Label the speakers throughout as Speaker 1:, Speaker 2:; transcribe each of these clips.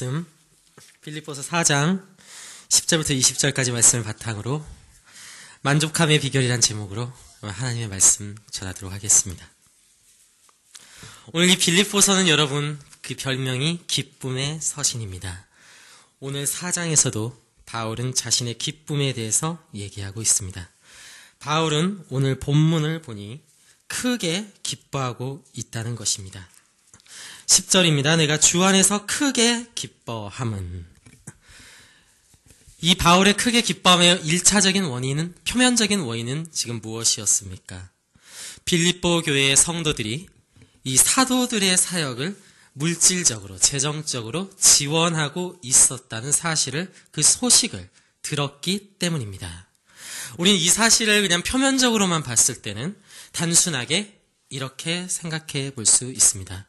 Speaker 1: 말씀 빌립보서 4장 10절부터 20절까지 말씀을 바탕으로 만족함의 비결이란 제목으로 하나님의 말씀 전하도록 하겠습니다. 오늘 이 빌립보서는 여러분 그 별명이 기쁨의 서신입니다. 오늘 4장에서도 바울은 자신의 기쁨에 대해서 얘기하고 있습니다. 바울은 오늘 본문을 보니 크게 기뻐하고 있다는 것입니다. 10절입니다. 내가 주 안에서 크게 기뻐함은. 이 바울의 크게 기뻐함의 1차적인 원인은, 표면적인 원인은 지금 무엇이었습니까? 빌립보 교회의 성도들이 이 사도들의 사역을 물질적으로, 재정적으로 지원하고 있었다는 사실을, 그 소식을 들었기 때문입니다. 우린 이 사실을 그냥 표면적으로만 봤을 때는 단순하게 이렇게 생각해 볼 수 있습니다.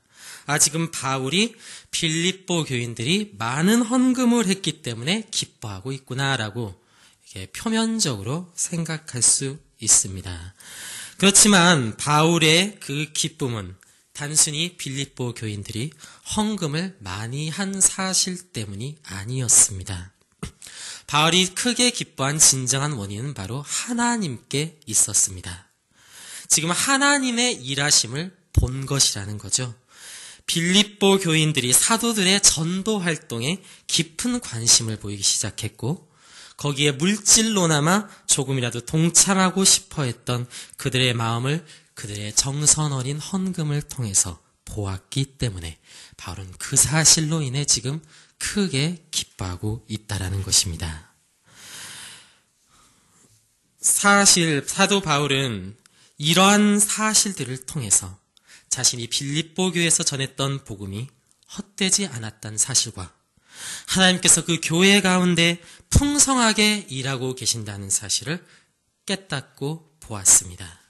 Speaker 1: 지금 바울이 빌립보 교인들이 많은 헌금을 했기 때문에 기뻐하고 있구나라고 이렇게 표면적으로 생각할 수 있습니다. 그렇지만 바울의 그 기쁨은 단순히 빌립보 교인들이 헌금을 많이 한 사실 때문이 아니었습니다. 바울이 크게 기뻐한 진정한 원인은 바로 하나님께 있었습니다. 지금 하나님의 일하심을 본 것이라는 거죠. 빌립보 교인들이 사도들의 전도 활동에 깊은 관심을 보이기 시작했고, 거기에 물질로나마 조금이라도 동참하고 싶어 했던 그들의 마음을 그들의 정성 어린 헌금을 통해서 보았기 때문에 바울은 그 사실로 인해 지금 크게 기뻐하고 있다라는 것입니다. 사실 사도 바울은 이러한 사실들을 통해서 자신이 빌립보 교회에서 전했던 복음이 헛되지 않았다는 사실과 하나님께서 그 교회 가운데 풍성하게 일하고 계신다는 사실을 깨닫고 보았습니다.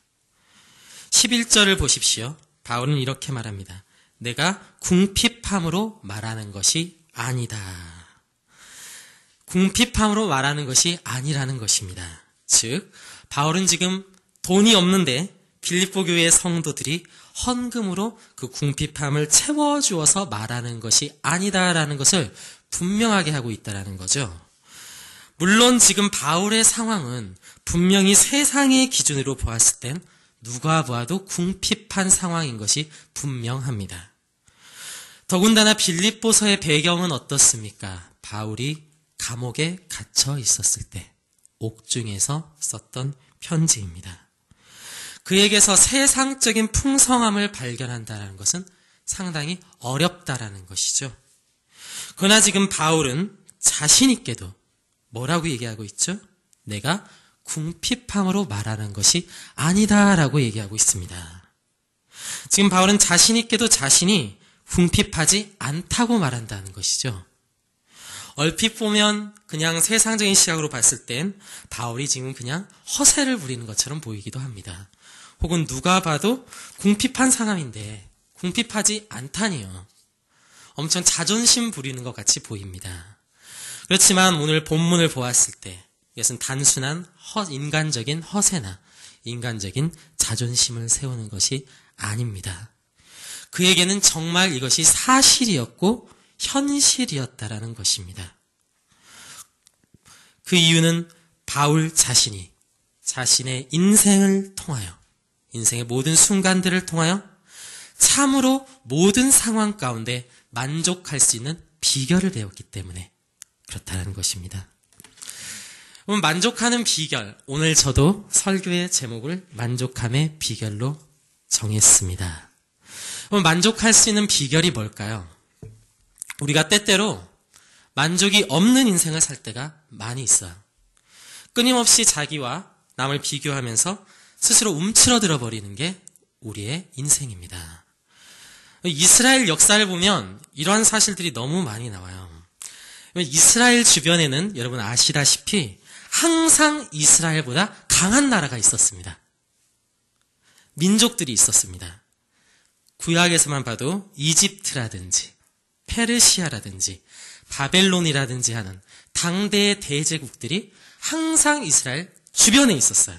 Speaker 1: 11절을 보십시오. 바울은 이렇게 말합니다. 내가 궁핍함으로 말하는 것이 아니다. 궁핍함으로 말하는 것이 아니라는 것입니다. 즉, 바울은 지금 돈이 없는데 빌립보 교회의 성도들이 헌금으로 그 궁핍함을 채워주어서 말하는 것이 아니다라는 것을 분명하게 하고 있다는 거죠. 물론 지금 바울의 상황은 분명히 세상의 기준으로 보았을 땐 누가 보아도 궁핍한 상황인 것이 분명합니다. 더군다나 빌립보서의 배경은 어떻습니까? 바울이 감옥에 갇혀 있었을 때 옥중에서 썼던 편지입니다. 그에게서 세상적인 풍성함을 발견한다는 것은 상당히 어렵다라는 것이죠. 그러나 지금 바울은 자신 있게도 뭐라고 얘기하고 있죠? 내가 궁핍함으로 말하는 것이 아니다라고 얘기하고 있습니다. 지금 바울은 자신 있게도 자신이 궁핍하지 않다고 말한다는 것이죠. 얼핏 보면 그냥 세상적인 시각으로 봤을 땐 바울이 지금 그냥 허세를 부리는 것처럼 보이기도 합니다. 혹은 누가 봐도 궁핍한 상황인데 궁핍하지 않다니요. 엄청 자존심 부리는 것 같이 보입니다. 그렇지만 오늘 본문을 보았을 때 이것은 단순한 인간적인 허세나 인간적인 자존심을 세우는 것이 아닙니다. 그에게는 정말 이것이 사실이었고 현실이었다라는 것입니다. 그 이유는 바울 자신이 자신의 인생을 통하여, 인생의 모든 순간들을 통하여 참으로 모든 상황 가운데 만족할 수 있는 비결을 배웠기 때문에 그렇다는 것입니다. 그럼 만족하는 비결, 오늘 저도 설교의 제목을 만족함의 비결로 정했습니다. 그럼 만족할 수 있는 비결이 뭘까요? 우리가 때때로 만족이 없는 인생을 살 때가 많이 있어요. 끊임없이 자기와 남을 비교하면서 스스로 움츠러들어 버리는 게 우리의 인생입니다. 이스라엘 역사를 보면 이러한 사실들이 너무 많이 나와요. 이스라엘 주변에는 여러분 아시다시피 항상 이스라엘보다 강한 나라가 있었습니다. 민족들이 있었습니다. 구약에서만 봐도 이집트라든지 페르시아라든지 바벨론이라든지 하는 당대의 대제국들이 항상 이스라엘 주변에 있었어요.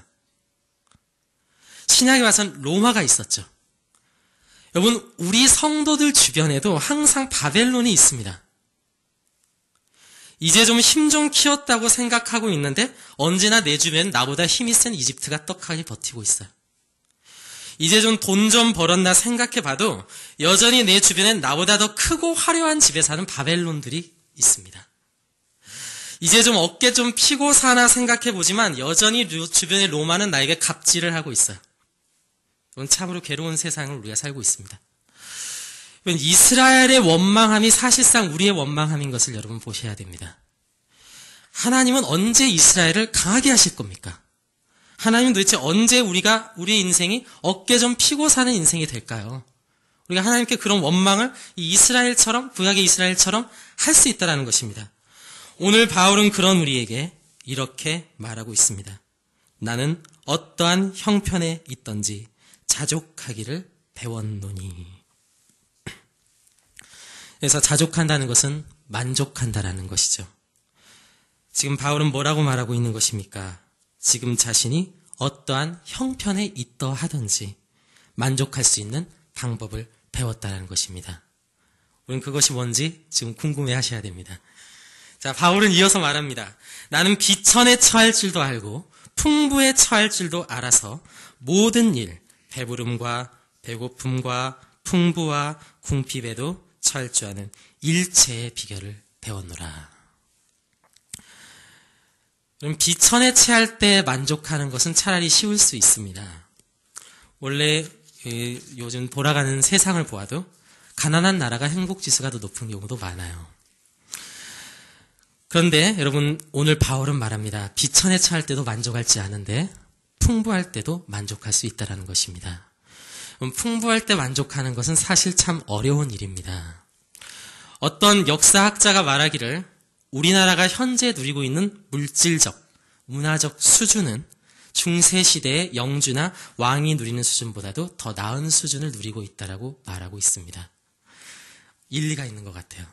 Speaker 1: 신약에 와서는 로마가 있었죠. 여러분, 우리 성도들 주변에도 항상 바벨론이 있습니다. 이제 좀 힘 좀 키웠다고 생각하고 있는데 언제나 내 주변 나보다 힘이 센 이집트가 떡하니 버티고 있어요. 이제 좀 돈 좀 벌었나 생각해봐도 여전히 내 주변엔 나보다 더 크고 화려한 집에 사는 바벨론들이 있습니다. 이제 좀 어깨 좀 피고 사나 생각해보지만 여전히 주변의 로마는 나에게 갑질을 하고 있어요. 이건 참으로 괴로운 세상을 우리가 살고 있습니다. 이스라엘의 원망함이 사실상 우리의 원망함인 것을 여러분 보셔야 됩니다. 하나님은 언제 이스라엘을 강하게 하실 겁니까? 하나님은 도대체 언제 우리의 인생이 어깨 좀 피고 사는 인생이 될까요? 우리가 하나님께 그런 원망을 이 이스라엘처럼, 구약의 이스라엘처럼 할 수 있다는 것입니다. 오늘 바울은 그런 우리에게 이렇게 말하고 있습니다. 나는 어떠한 형편에 있든지 자족하기를 배웠노니. 그래서 자족한다는 것은 만족한다라는 것이죠. 지금 바울은 뭐라고 말하고 있는 것입니까? 지금 자신이 어떠한 형편에 있더 하든지 만족할 수 있는 방법을 배웠다는 것입니다. 우리는 그것이 뭔지 지금 궁금해 하셔야 됩니다. 자, 바울은 이어서 말합니다. 나는 비천에 처할 줄도 알고 풍부에 처할 줄도 알아서 모든 일, 배부름과 배고픔과 풍부와 궁핍에도 처할 줄 아는 일체의 비결을 배웠노라. 그럼 비천에 처할 때 만족하는 것은 차라리 쉬울 수 있습니다. 원래 요즘 돌아가는 세상을 보아도 가난한 나라가 행복지수가 더 높은 경우도 많아요. 그런데 여러분, 오늘 바울은 말합니다. 비천에 처할 때도 만족할지 않은데 풍부할 때도 만족할 수 있다는 것입니다. 풍부할 때 만족하는 것은 사실 참 어려운 일입니다. 어떤 역사학자가 말하기를 우리나라가 현재 누리고 있는 물질적, 문화적 수준은 중세시대의 영주나 왕이 누리는 수준보다도 더 나은 수준을 누리고 있다라고 말하고 있습니다. 일리가 있는 것 같아요.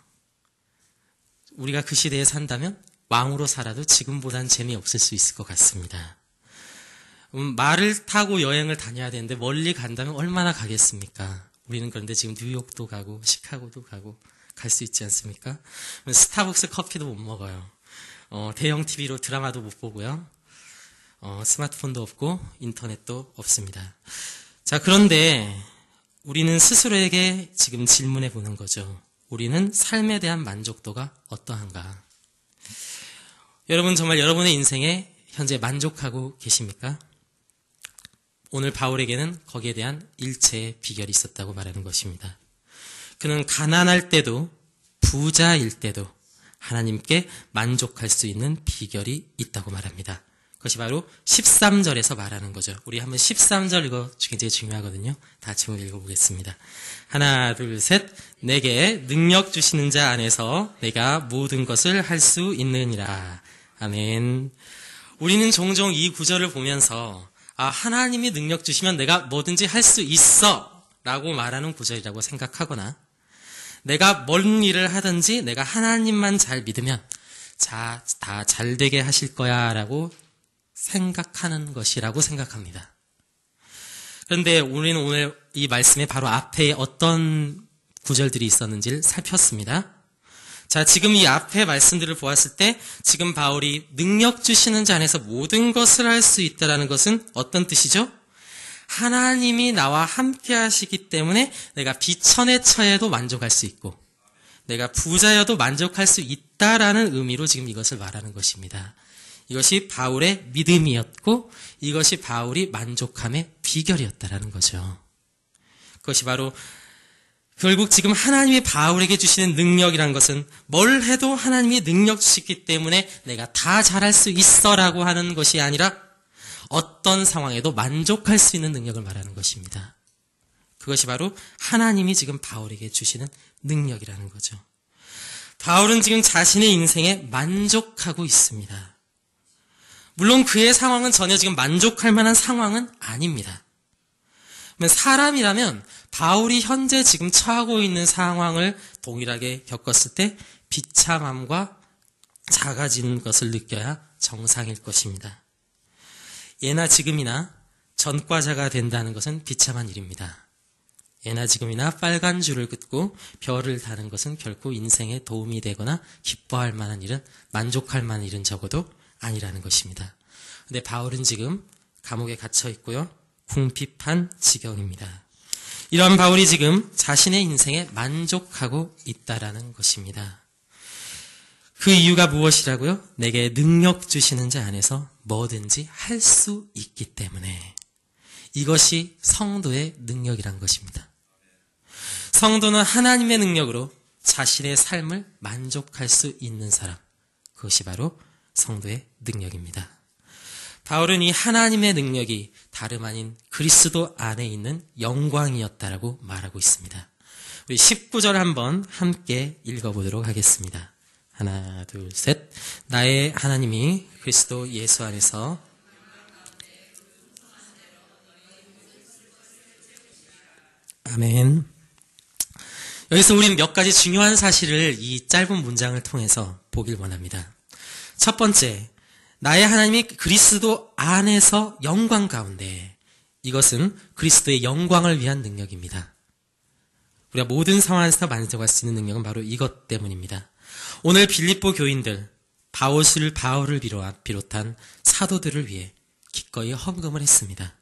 Speaker 1: 우리가 그 시대에 산다면 왕으로 살아도 지금보단 재미없을 수 있을 것 같습니다. 말을 타고 여행을 다녀야 되는데 멀리 간다면 얼마나 가겠습니까? 우리는 그런데 지금 뉴욕도 가고 시카고도 가고 갈 수 있지 않습니까? 스타벅스 커피도 못 먹어요. 대형 TV로 드라마도 못 보고요. 스마트폰도 없고 인터넷도 없습니다. 자, 그런데 우리는 스스로에게 지금 질문해 보는 거죠. 우리는 삶에 대한 만족도가 어떠한가? 여러분, 정말 여러분의 인생에 현재 만족하고 계십니까? 오늘 바울에게는 거기에 대한 일체의 비결이 있었다고 말하는 것입니다. 그는 가난할 때도 부자일 때도 하나님께 만족할 수 있는 비결이 있다고 말합니다. 그것이 바로 13절에서 말하는 거죠. 우리 한번 13절 이거 굉장히 중요하거든요. 다 같이 한번 읽어보겠습니다. 하나, 둘, 셋. 내게 능력 주시는 자 안에서 내가 모든 것을 할 수 있느니라. 아멘. 우리는 종종 이 구절을 보면서 하나님이 능력 주시면 내가 뭐든지 할 수 있어 라고 말하는 구절이라고 생각하거나 내가 뭔 일을 하든지 내가 하나님만 잘 믿으면 다 잘 되게 하실 거야 라고 생각하는 것이라고 생각합니다. 그런데 우리는 오늘 이 말씀의 바로 앞에 어떤 구절들이 있었는지를 살폈습니다. 자, 지금 이 앞에 말씀들을 보았을 때 지금 바울이 능력 주시는 자 안에서 모든 것을 할 수 있다는 것은 어떤 뜻이죠? 하나님이 나와 함께 하시기 때문에 내가 비천에 처해도 만족할 수 있고 내가 부자여도 만족할 수 있다라는 의미로 지금 이것을 말하는 것입니다. 이것이 바울의 믿음이었고 이것이 바울이 만족함의 비결이었다라는 거죠. 그것이 바로 결국 지금 하나님이 바울에게 주시는 능력이라는 것은 뭘 해도 하나님이 능력 주시기 때문에 내가 다 잘할 수 있어라고 하는 것이 아니라 어떤 상황에도 만족할 수 있는 능력을 말하는 것입니다. 그것이 바로 하나님이 지금 바울에게 주시는 능력이라는 거죠. 바울은 지금 자신의 인생에 만족하고 있습니다. 물론 그의 상황은 전혀 지금 만족할 만한 상황은 아닙니다. 사람이라면 바울이 현재 지금 처하고 있는 상황을 동일하게 겪었을 때 비참함과 작아지는 것을 느껴야 정상일 것입니다. 예나 지금이나 전과자가 된다는 것은 비참한 일입니다. 예나 지금이나 빨간 줄을 긋고 별을 다는 것은 결코 인생에 도움이 되거나 기뻐할 만한 일은, 만족할 만한 일은 적어도 아니라는 것입니다. 근데 바울은 지금 감옥에 갇혀 있고요. 궁핍한 지경입니다. 이런 바울이 지금 자신의 인생에 만족하고 있다라는 것입니다. 그 이유가 무엇이라고요? 내게 능력 주시는 자 안에서 뭐든지 할 수 있기 때문에. 이것이 성도의 능력이란 것입니다. 성도는 하나님의 능력으로 자신의 삶을 만족할 수 있는 사람, 그것이 바로 성도의 능력입니다. 바울은 이 하나님의 능력이 다름 아닌 그리스도 안에 있는 영광이었다라고 말하고 있습니다. 우리 19절 한번 함께 읽어보도록 하겠습니다. 하나, 둘, 셋. 나의 하나님이 그리스도 예수 안에서 아멘. 여기서 우리는 몇 가지 중요한 사실을 이 짧은 문장을 통해서 보길 원합니다. 첫 번째, 나의 하나님이 그리스도 안에서 영광 가운데. 이것은 그리스도의 영광을 위한 능력입니다. 우리가 모든 상황에서 만족할 수 있는 능력은 바로 이것 때문입니다. 오늘 빌립보 교인들, 바울을 비롯한 사도들을 위해 기꺼이 헌금을 했습니다.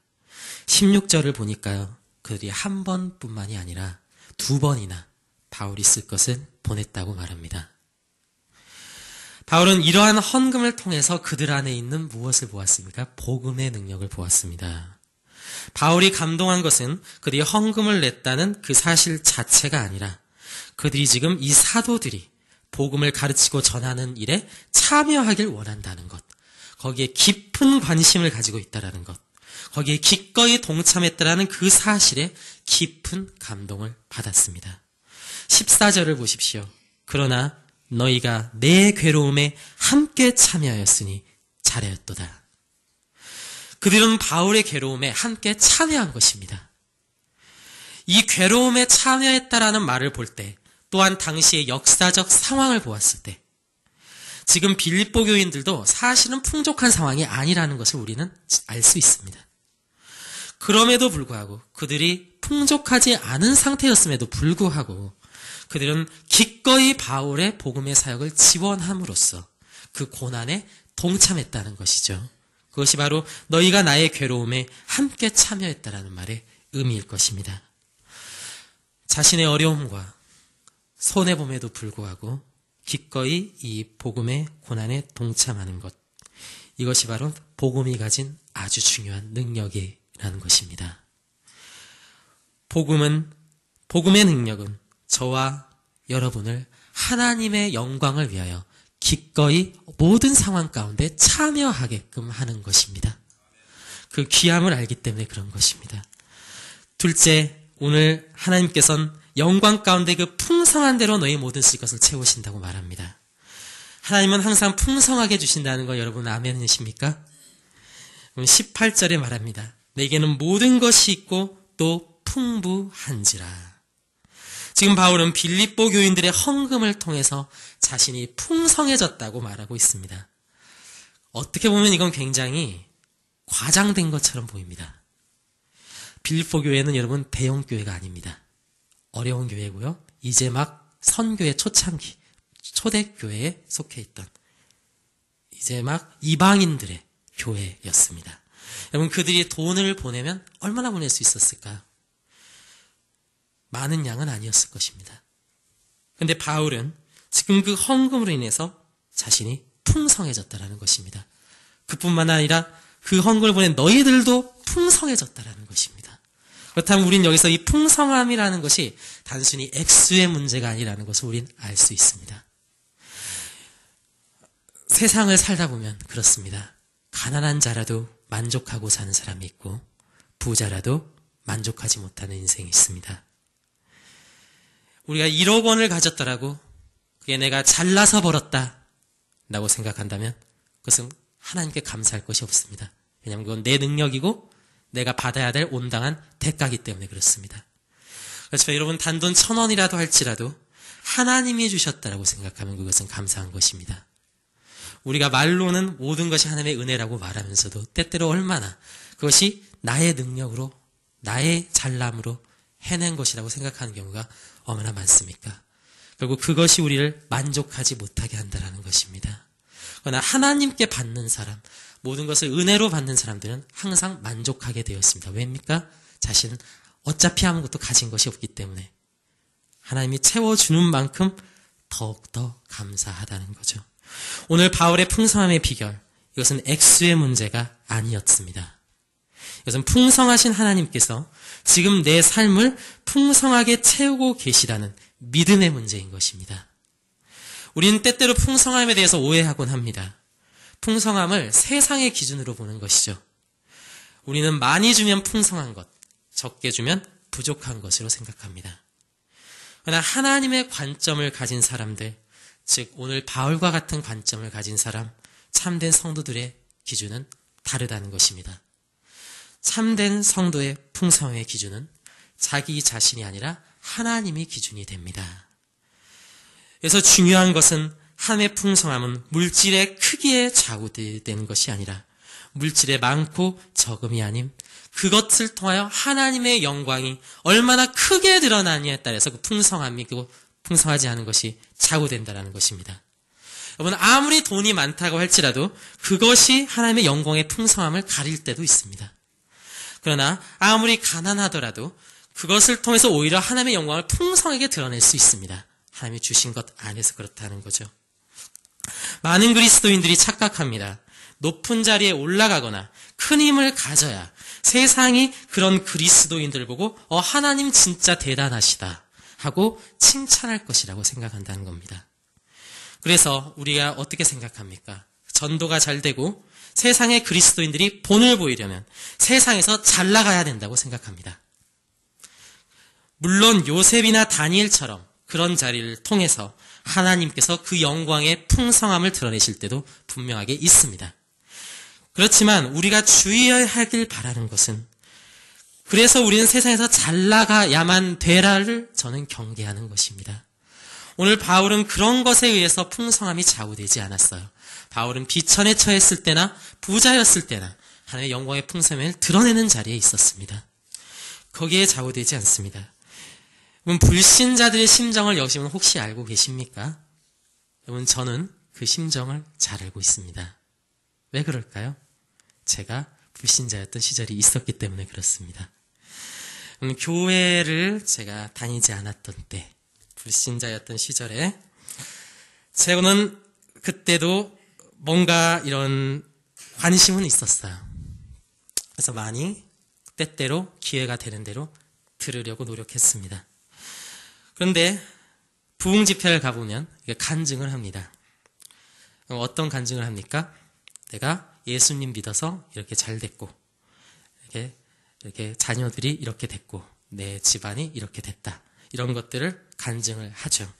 Speaker 1: 16절을 보니까요, 그들이 한 번뿐만이 아니라 2번이나 바울이 쓸 것을 보냈다고 말합니다. 바울은 이러한 헌금을 통해서 그들 안에 있는 무엇을 보았습니까? 복음의 능력을 보았습니다. 바울이 감동한 것은 그들이 헌금을 냈다는 그 사실 자체가 아니라 그들이 지금 이 사도들이 복음을 가르치고 전하는 일에 참여하길 원한다는 것, 거기에 깊은 관심을 가지고 있다는 것, 거기에 기꺼이 동참했다라는 그 사실에 깊은 감동을 받았습니다. 14절을 보십시오. 그러나 너희가 내 괴로움에 함께 참여하였으니 잘하였도다. 그들은 바울의 괴로움에 함께 참여한 것입니다. 이 괴로움에 참여했다라는 말을 볼 때, 또한 당시의 역사적 상황을 보았을 때, 지금 빌립보 교인들도 사실은 풍족한 상황이 아니라는 것을 우리는 알 수 있습니다. 그럼에도 불구하고 그들이 풍족하지 않은 상태였음에도 불구하고 그들은 기꺼이 바울의 복음의 사역을 지원함으로써 그 고난에 동참했다는 것이죠. 그것이 바로 너희가 나의 괴로움에 함께 참여했다라는 말의 의미일 것입니다. 자신의 어려움과 손해봄에도 불구하고 기꺼이 이 복음의 고난에 동참하는 것, 이것이 바로 복음이 가진 아주 중요한 능력이라는 것입니다. 복음의 능력은 저와 여러분을 하나님의 영광을 위하여 기꺼이 모든 상황 가운데 참여하게끔 하는 것입니다. 그 귀함을 알기 때문에 그런 것입니다. 둘째, 오늘 하나님께서는 영광 가운데 그 풍성한 대로 너희 모든 쓸 것을 채우신다고 말합니다. 하나님은 항상 풍성하게 주신다는 거 여러분 아멘이십니까? 18절에 말합니다. 내게는 모든 것이 있고 또 풍부한지라. 지금 바울은 빌립보 교인들의 헌금을 통해서 자신이 풍성해졌다고 말하고 있습니다. 어떻게 보면 이건 굉장히 과장된 것처럼 보입니다. 빌립보 교회는 여러분 대형 교회가 아닙니다. 어려운 교회고요. 이제 막 선교의 초창기, 초대교회에 속해 있던 이제 막 이방인들의 교회였습니다. 여러분 그들이 돈을 보내면 얼마나 보낼 수 있었을까요? 많은 양은 아니었을 것입니다. 그런데 바울은 지금 그 헌금으로 인해서 자신이 풍성해졌다라는 것입니다. 그뿐만 아니라 그 헌금을 보낸 너희들도 풍성해졌다라는 것입니다. 그렇다면 우린 여기서 이 풍성함이라는 것이 단순히 액수의 문제가 아니라는 것을 우린 알 수 있습니다. 세상을 살다 보면 그렇습니다. 가난한 자라도 만족하고 사는 사람이 있고 부자라도 만족하지 못하는 인생이 있습니다. 우리가 1억 원을 가졌더라고 그게 내가 잘나서 벌었다 라고 생각한다면 그것은 하나님께 감사할 것이 없습니다. 왜냐하면 그건 내 능력이고 내가 받아야 될 온당한 대가이기 때문에 그렇습니다. 그렇지만 여러분 단돈 1,000원이라도 할지라도 하나님이 주셨다라고 생각하면 그것은 감사한 것입니다. 우리가 말로는 모든 것이 하나님의 은혜라고 말하면서도 때때로 얼마나 그것이 나의 능력으로 나의 잘남으로 해낸 것이라고 생각하는 경우가 얼마나 많습니까? 결국 그것이 우리를 만족하지 못하게 한다는 것입니다. 그러나 하나님께 받는 사람, 모든 것을 은혜로 받는 사람들은 항상 만족하게 되어 있습니다. 왜입니까? 자신은 어차피 아무것도 가진 것이 없기 때문에 하나님이 채워주는 만큼 더욱더 감사하다는 거죠. 오늘 바울의 풍성함의 비결, 이것은 액수의 문제가 아니었습니다. 이것은 풍성하신 하나님께서 지금 내 삶을 풍성하게 채우고 계시다는 믿음의 문제인 것입니다. 우리는 때때로 풍성함에 대해서 오해하곤 합니다. 풍성함을 세상의 기준으로 보는 것이죠. 우리는 많이 주면 풍성한 것, 적게 주면 부족한 것으로 생각합니다. 그러나 하나님의 관점을 가진 사람들, 즉 오늘 바울과 같은 관점을 가진 사람, 참된 성도들의 기준은 다르다는 것입니다. 참된 성도의 풍성함의 기준은 자기 자신이 아니라 하나님이 기준이 됩니다. 그래서 중요한 것은 하나님의 풍성함은 물질의 크기에 좌우되는 것이 아니라 물질의 많고 적음이 아님 그것을 통하여 하나님의 영광이 얼마나 크게 드러나느냐에 따라서 그 풍성함이 그리고 풍성하지 않은 것이 좌우된다는 것입니다. 여러분, 아무리 돈이 많다고 할지라도 그것이 하나님의 영광의 풍성함을 가릴 때도 있습니다. 그러나 아무리 가난하더라도 그것을 통해서 오히려 하나님의 영광을 풍성하게 드러낼 수 있습니다. 하나님이 주신 것 안에서 그렇다는 거죠. 많은 그리스도인들이 착각합니다. 높은 자리에 올라가거나 큰 힘을 가져야 세상이 그런 그리스도인들을 보고 하나님 진짜 대단하시다 하고 칭찬할 것이라고 생각한다는 겁니다. 그래서 우리가 어떻게 생각합니까? 전도가 잘 되고 세상의 그리스도인들이 본을 보이려면 세상에서 잘 나가야 된다고 생각합니다. 물론 요셉이나 다니엘처럼 그런 자리를 통해서 하나님께서 그 영광의 풍성함을 드러내실 때도 분명하게 있습니다. 그렇지만 우리가 주의하길 바라는 것은 그래서 우리는 세상에서 잘 나가야만 되라를 저는 경계하는 것입니다. 오늘 바울은 그런 것에 의해서 풍성함이 좌우되지 않았어요. 바울은 비천에 처했을 때나 부자였을 때나 하나님의 영광의 풍성함을 드러내는 자리에 있었습니다. 거기에 좌우되지 않습니다. 여러분, 불신자들의 심정을 여러분 혹시 알고 계십니까? 여러분, 저는 그 심정을 잘 알고 있습니다. 왜 그럴까요? 제가 불신자였던 시절이 있었기 때문에 그렇습니다. 교회를 제가 다니지 않았던 때, 불신자였던 시절에 저는 그때도 뭔가 이런 관심은 있었어요. 그래서 많이 때때로 기회가 되는 대로 들으려고 노력했습니다. 그런데 부흥 집회를 가보면 간증을 합니다. 어떤 간증을 합니까? 내가 예수님 믿어서 이렇게 잘 됐고 이렇게 자녀들이 이렇게 됐고 내 집안이 이렇게 됐다. 이런 것들을 간증을 하죠.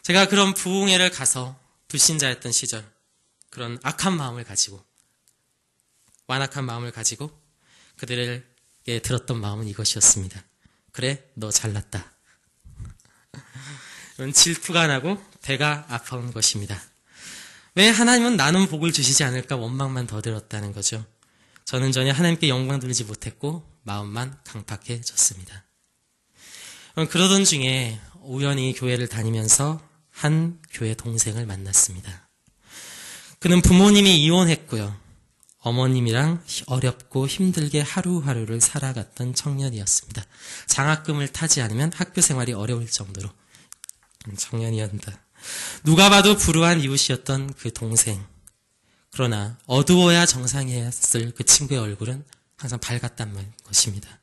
Speaker 1: 제가 그런 부흥회를 가서 불신자였던 시절 그런 악한 마음을 가지고 완악한 마음을 가지고 그들에게 들었던 마음은 이것이었습니다. 그래, 너 잘났다. 이런 질투가 나고 배가 아파온 것입니다. 왜 하나님은 나는 복을 주시지 않을까 원망만 더 들었다는 거죠. 저는 전혀 하나님께 영광 돌리지 못했고 마음만 강팍해졌습니다. 그러던 중에 우연히 교회를 다니면서 한 교회 동생을 만났습니다. 그는 부모님이 이혼했고요. 어머님이랑 어렵고 힘들게 하루하루를 살아갔던 청년이었습니다. 장학금을 타지 않으면 학교 생활이 어려울 정도로 청년이었다. 누가 봐도 불우한 이웃이었던 그 동생. 그러나 어두워야 정상이었을 그 친구의 얼굴은 항상 밝았단 것입니다.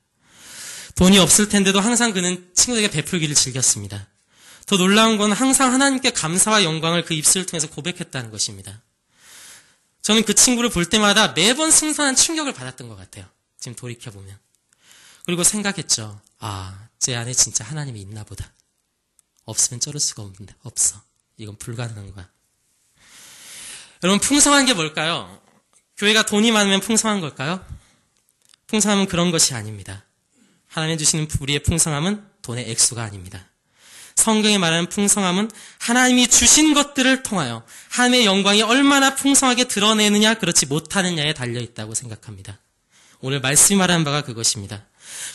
Speaker 1: 돈이 없을 텐데도 항상 그는 친구에게 베풀기를 즐겼습니다. 더 놀라운 건 항상 하나님께 감사와 영광을 그 입술을 통해서 고백했다는 것입니다. 저는 그 친구를 볼 때마다 매번 승선한 충격을 받았던 것 같아요. 지금 돌이켜보면. 그리고 생각했죠. 제 안에 진짜 하나님이 있나 보다. 없으면 쩔을 수가 없는데 없어. 이건 불가능한 거야. 여러분, 풍성한 게 뭘까요? 교회가 돈이 많으면 풍성한 걸까요? 풍성함은 그런 것이 아닙니다. 하나님 주시는 우리의 풍성함은 돈의 액수가 아닙니다. 성경이 말하는 풍성함은 하나님이 주신 것들을 통하여 하나님의 영광이 얼마나 풍성하게 드러내느냐 그렇지 못하느냐에 달려있다고 생각합니다. 오늘 말씀이 말하는 바가 그것입니다.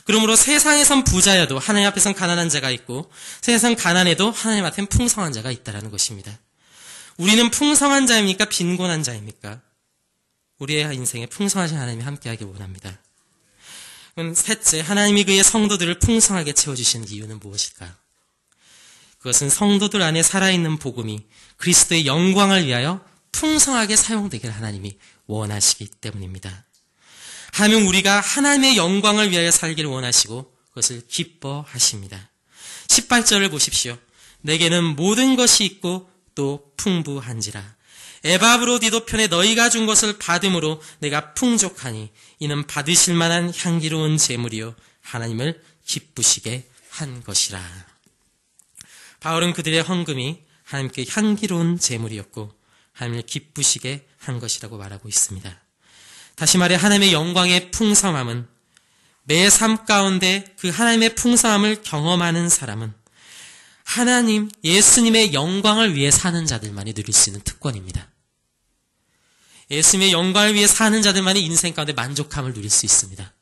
Speaker 1: 그러므로 세상에선 부자여도 하나님 앞에선 가난한 자가 있고 세상 가난해도 하나님 앞엔 풍성한 자가 있다는 것입니다. 우리는 풍성한 자입니까? 빈곤한 자입니까? 우리의 인생에 풍성하신 하나님이 함께하길 원합니다. 셋째, 하나님이 그의 성도들을 풍성하게 채워주시는 이유는 무엇일까? 그것은 성도들 안에 살아있는 복음이 그리스도의 영광을 위하여 풍성하게 사용되길 하나님이 원하시기 때문입니다. 하나님은 우리가 하나님의 영광을 위하여 살기를 원하시고 그것을 기뻐하십니다. 18절을 보십시오. 내게는 모든 것이 있고 또 풍부한지라. 에바브로디도 편에 너희가 준 것을 받음으로 내가 풍족하니 이는 받으실 만한 향기로운 제물이요 하나님을 기쁘시게 한 것이라. 바울은 그들의 헌금이 하나님께 향기로운 제물이었고 하나님을 기쁘시게 한 것이라고 말하고 있습니다. 다시 말해 하나님의 영광의 풍성함은 매 삶 가운데 그 하나님의 풍성함을 경험하는 사람은 하나님, 예수님의 영광을 위해 사는 자들만이 누릴 수 있는 특권입니다. 예수님의 영광을 위해 사는 자들만이 인생 가운데 만족함을 누릴 수 있습니다.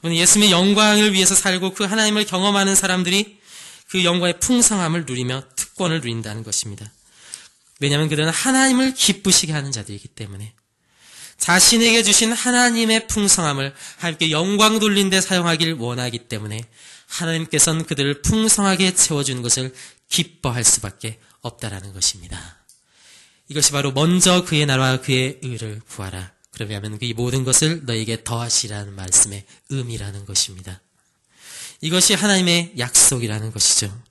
Speaker 1: 예수님의 영광을 위해서 살고 그 하나님을 경험하는 사람들이 그 영광의 풍성함을 누리며 특권을 누린다는 것입니다. 왜냐하면 그들은 하나님을 기쁘시게 하는 자들이기 때문에 자신에게 주신 하나님의 풍성함을 하나님께 영광 돌린 데 사용하길 원하기 때문에 하나님께서는 그들을 풍성하게 채워주는 것을 기뻐할 수밖에 없다라는 것입니다. 이것이 바로 먼저 그의 나라와 그의 의를 구하라. 그러면 이 모든 것을 너에게 더하시라는 말씀의 의미라는 것입니다. 이것이 하나님의 약속이라는 것이죠.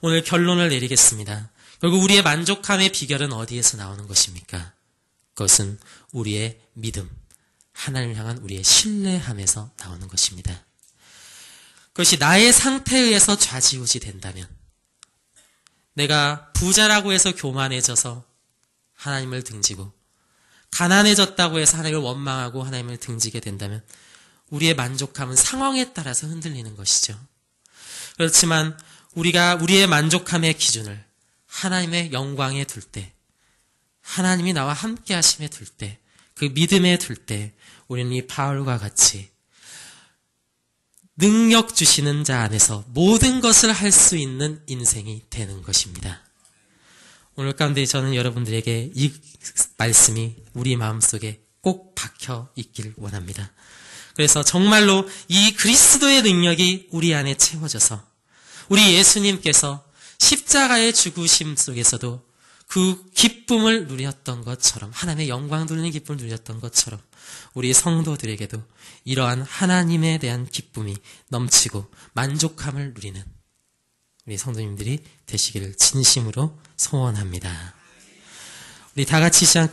Speaker 1: 오늘 결론을 내리겠습니다. 결국 우리의 만족함의 비결은 어디에서 나오는 것입니까? 그것은 우리의 믿음, 하나님을 향한 우리의 신뢰함에서 나오는 것입니다. 그것이 나의 상태에 의해서 좌지우지 된다면, 내가 부자라고 해서 교만해져서 하나님을 등지고 가난해졌다고 해서 하나님을 원망하고 하나님을 등지게 된다면 우리의 만족함은 상황에 따라서 흔들리는 것이죠. 그렇지만 우리가 우리의 만족함의 기준을 하나님의 영광에 둘 때, 하나님이 나와 함께 하심에 둘 때, 그 믿음에 둘 때 우리는 이 바울과 같이 능력 주시는 자 안에서 모든 것을 할 수 있는 인생이 되는 것입니다. 오늘 가운데 저는 여러분들에게 이 말씀이 우리 마음속에 꼭 박혀 있기를 원합니다. 그래서 정말로 이 그리스도의 능력이 우리 안에 채워져서 우리 예수님께서 십자가의 죽으심 속에서도 그 기쁨을 누렸던 것처럼, 하나님의 영광 돌리는 기쁨을 누렸던 것처럼 우리 성도들에게도 이러한 하나님에 대한 기쁨이 넘치고 만족함을 누리는 우리 성도님들이 되시기를 진심으로 소원합니다. 우리 다 같이 시작